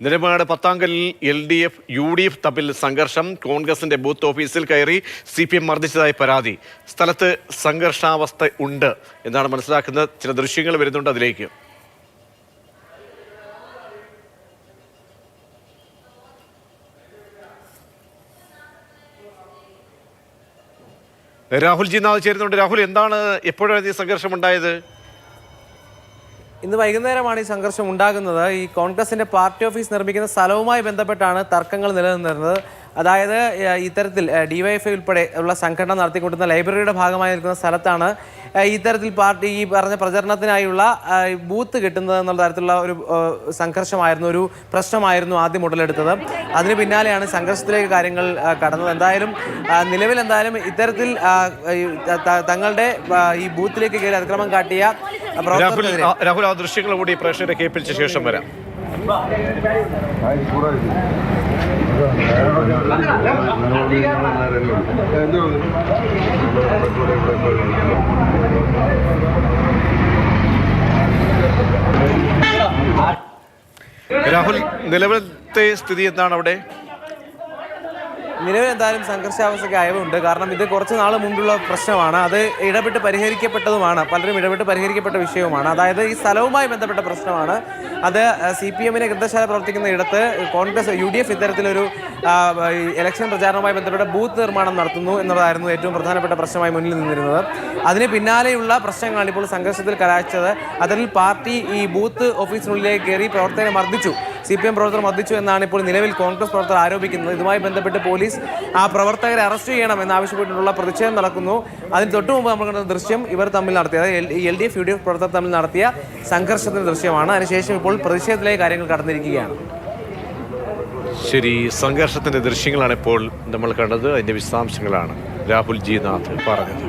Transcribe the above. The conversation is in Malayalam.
നിലപാട് പത്താങ്കലിൽ LDF UDF തമ്മിൽ സംഘർഷം. കോൺഗ്രസിന്റെ ബൂത്ത് ഓഫീസിൽ കയറി CPM മർദ്ദിച്ചതായി പരാതി. സ്ഥലത്ത് സംഘർഷാവസ്ഥ ഉണ്ട് എന്നാണ് മനസ്സിലാക്കുന്നത്. ചില ദൃശ്യങ്ങൾ വരുന്നുണ്ട്, അതിലേക്ക്. രാഹുൽ ജി നാഥ് ചേരുന്നുണ്ട്. രാഹുൽ, എന്താണ് എപ്പോഴാണ് ഈ സംഘർഷം ഉണ്ടായത്? ഇന്ന് വൈകുന്നേരമാണ് ഈ സംഘർഷം ഉണ്ടാകുന്നത്. ഈ കോൺഗ്രസിന്റെ പാർട്ടി ഓഫീസ് നിർമ്മിക്കുന്ന സ്ഥലവുമായി ബന്ധപ്പെട്ടാണ് തർക്കങ്ങൾ നിലനിന്നിരുന്നത്. അതായത് ഇത്തരത്തിൽ DYFI ഉൾപ്പെടെ ഉള്ള സംഘടന നടത്തിക്കൊണ്ടിരുന്ന ലൈബ്രറിയുടെ ഭാഗമായി നിൽക്കുന്ന സ്ഥലത്താണ് ഇത്തരത്തിൽ പാർട്ടി ഈ പറഞ്ഞ പ്രചരണത്തിനായുള്ള ബൂത്ത് കിട്ടുന്നത് എന്നുള്ള തരത്തിലുള്ള ഒരു സംഘർഷമായിരുന്നു, ഒരു പ്രശ്നമായിരുന്നു ആദ്യം ഉടലെടുത്തത്. അതിന് പിന്നാലെയാണ് സംഘർഷത്തിലേക്ക് കാര്യങ്ങൾ കടന്നത്. നിലവിൽ ഇത്തരത്തിൽ തങ്ങളുടെ ഈ ബൂത്തിലേക്ക് കയറി അതിക്രമം കാട്ടിയ രാഹുൽ, ആ ദൃശ്യങ്ങൾ കൂടി പ്രേക്ഷകരെ കേൾപ്പിച്ച ശേഷം വരാം. രാഹുൽ, നിലവിലത്തെ സ്ഥിതി എന്താണ് അവിടെ? നിലവിൽ സംഘർഷാവസ്ഥയ്ക്ക് അയവുണ്ട്. കാരണം ഇത് കുറച്ച് നാൾ മുമ്പുള്ള പ്രശ്നമാണ്. അത് ഇടപെട്ട് പരിഹരിക്കപ്പെട്ടതുമാണ്. പലരും ഇടപെട്ട് പരിഹരിക്കപ്പെട്ട വിഷയവുമാണ്. അതായത് ഈ സ്ഥലവുമായി ബന്ധപ്പെട്ട പ്രശ്നമാണ്. അത് CPM-നെ ഗ്രന്ഥശാല പ്രവർത്തിക്കുന്ന ഇടത്ത് കോൺഗ്രസ് UDF ഇത്തരത്തിലൊരു ഇലക്ഷൻ പ്രചാരണവുമായി ബന്ധപ്പെട്ട ബൂത്ത് നിർമ്മാണം നടത്തുന്നു എന്നതായിരുന്നു ഏറ്റവും പ്രധാനപ്പെട്ട പ്രശ്നമായി മുന്നിൽ നിന്നിരുന്നത്. അതിന് പിന്നാലെയുള്ള പ്രശ്നങ്ങളാണ് ഇപ്പോൾ സംഘർഷത്തിൽ കലാശിച്ചത്. അതിൽ പാർട്ടി ഈ ബൂത്ത് ഓഫീസിനുള്ളിലേക്ക് കയറി പ്രവർത്തകരെ മർദ്ദിച്ചു, CPM പ്രവർത്തകർ മർദ്ദിച്ചു എന്നാണ് ഇപ്പോൾ നിലവിൽ കോൺഗ്രസ് പ്രവർത്തകർ ആരോപിക്കുന്നത്. ഇതുമായി ബന്ധപ്പെട്ട് പോലീസ് ആ പ്രവർത്തകരെ അറസ്റ്റ് ചെയ്യണം എന്നാവശ്യപ്പെട്ടിട്ടുള്ള പ്രതിഷേധം നടക്കുന്നു. അതിന് തൊട്ടു മുമ്പ് നമ്മൾ കണ്ട ദൃശ്യം ഇവർ തമ്മിൽ നടത്തിയ, അതായത് LDF UDF പ്രവർത്തകർ തമ്മിൽ നടത്തിയ സംഘർഷത്തിന്റെ ദൃശ്യമാണ്. അതിനുശേഷം ഇപ്പോൾ പ്രതിഷേധത്തിലേക്ക് കാര്യങ്ങൾ കടന്നിരിക്കുകയാണ്. ശരി, സംഘർഷത്തിന്റെ ദൃശ്യങ്ങളാണ് ഇപ്പോൾ നമ്മൾ കണ്ടത്. അതിന്റെ വിശദാംശങ്ങളാണ് രാഹുൽ ജി നാഥ് പറഞ്ഞത്.